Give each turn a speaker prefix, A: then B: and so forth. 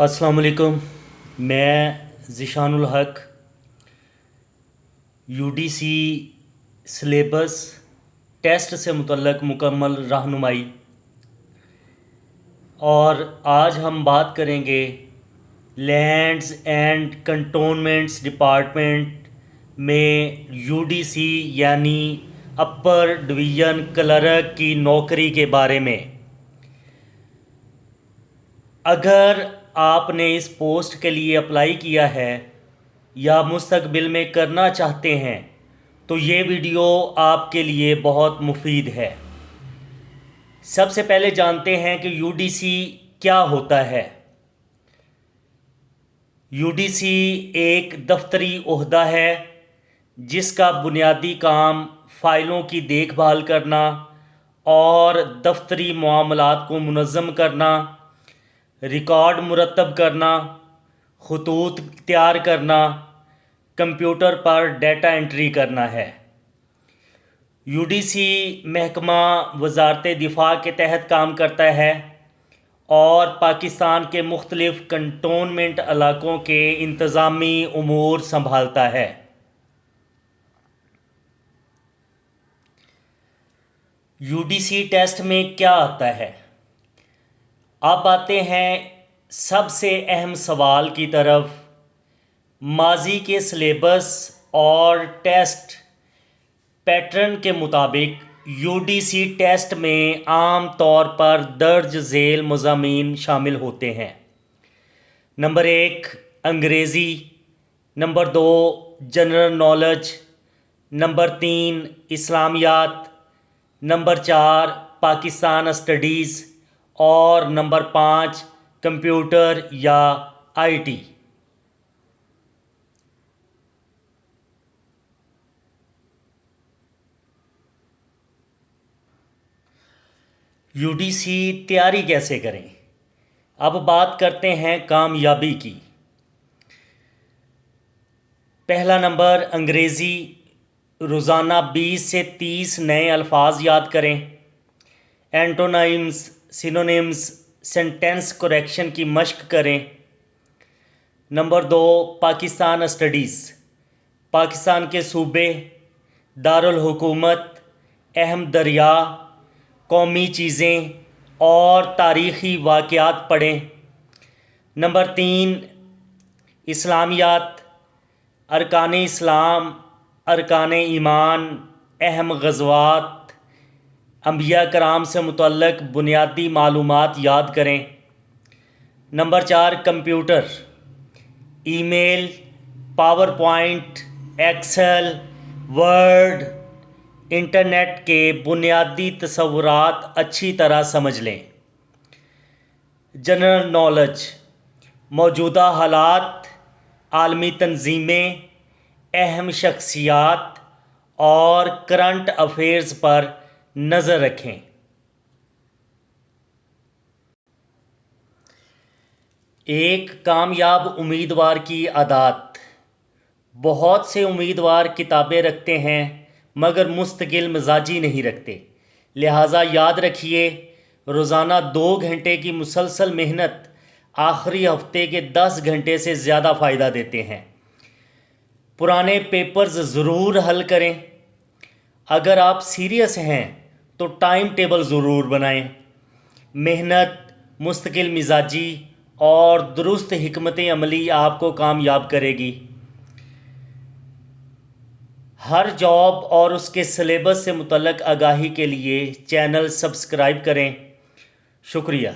A: अस्सलाम वालेकुम। मैं Zeeshan ul Haq UDC syllabus test से मुतल्लक़ मुकम्मल रहनुमाई, और आज हम बात करेंगे लैंड्स एंड कंटोनमेंट्स डिपार्टमेंट में यूडीसी यानी अपर डिवीज़न क्लर्क की नौकरी के बारे में। अगर आपने इस पोस्ट के लिए अप्लाई किया है या मुस्तकबिल में करना चाहते हैं तो ये वीडियो आपके लिए बहुत मुफीद है। सबसे पहले जानते हैं कि यूडीसी क्या होता है। यूडीसी एक दफ्तरी ओहदा है जिसका बुनियादी काम फ़ाइलों की देखभाल करना और दफ्तरी मामलात को मुनज़्ज़म करना, रिकॉर्ड मुरतब करना, खतूत तैयार करना, कंप्यूटर पर डाटा एंट्री करना है। यूडीसी महकमा वज़ारत दिफ़ा के तहत काम करता है और पाकिस्तान के मुख्तलिफ़ कंटोनमेंट इलाक़ों के इंतज़ामी उमूर संभालता है। यूडीसी टेस्ट में क्या आता है? अब आते हैं सबसे अहम सवाल की तरफ। माजी के सिलेबस और टेस्ट पैटर्न के मुताबिक यूडीसी टेस्ट में आम तौर पर दर्ज झेल मज़ामीन शामिल होते हैं। नंबर 1 अंग्रेज़ी, नंबर 2 जनरल नॉलेज, नंबर 3 इस्लामियात, नंबर 4 पाकिस्तान स्टडीज़ और नंबर 5 कंप्यूटर या आईटी। यूडीसी तैयारी कैसे करें? अब बात करते हैं कामयाबी की। पहला नंबर अंग्रेज़ी, रोज़ाना 20 से 30 नए अल्फाज याद करें। एंटोनाइम्स, सिनोनिम्स, सेंटेंस करेक्शन की मशक करें। नंबर 2 पाकिस्तान स्टडीज़, पाकिस्तान के सूबे, दारुल हुकूमत, अहम दरिया, कौमी चीज़ें और तारीख़ी वाक़यात पढ़ें। नंबर 3 इस्लामियात, अरकान इस्लाम, अरकान ईमान, अहम ग़ज़वात, अंबिया कराम से मुतल्लक़ बुनियादी मालूमात याद करें। Number 4 computer, email, PowerPoint, Excel, Word, internet के बुनियादी तसव्वुरात अच्छी तरह समझ लें। जनरल नॉलेज, मौजूदा हालात, आलमी तंजीमें, अहम शख्सियात और करंट अफेयर्स पर नज़र रखें। एक कामयाब उम्मीदवार की आदत। बहुत से उम्मीदवार किताबें रखते हैं मगर मुस्तकिल मिजाजी नहीं रखते। लिहाजा याद रखिए, रोज़ाना 2 घंटे की मुसलसल मेहनत आखिरी हफ्ते के 10 घंटे से ज़्यादा फ़ायदा देते हैं। पुराने पेपर्स ज़रूर हल करें। अगर आप सीरियस हैं तो टाइम टेबल ज़रूर बनाएं। मेहनत, मुस्तकिल मिजाजी और दुरुस्त हिकमत अमली आपको कामयाब करेगी। हर जॉब और उसके सिलेबस से मुतल्लक़ आगाही के लिए चैनल सब्सक्राइब करें। शुक्रिया।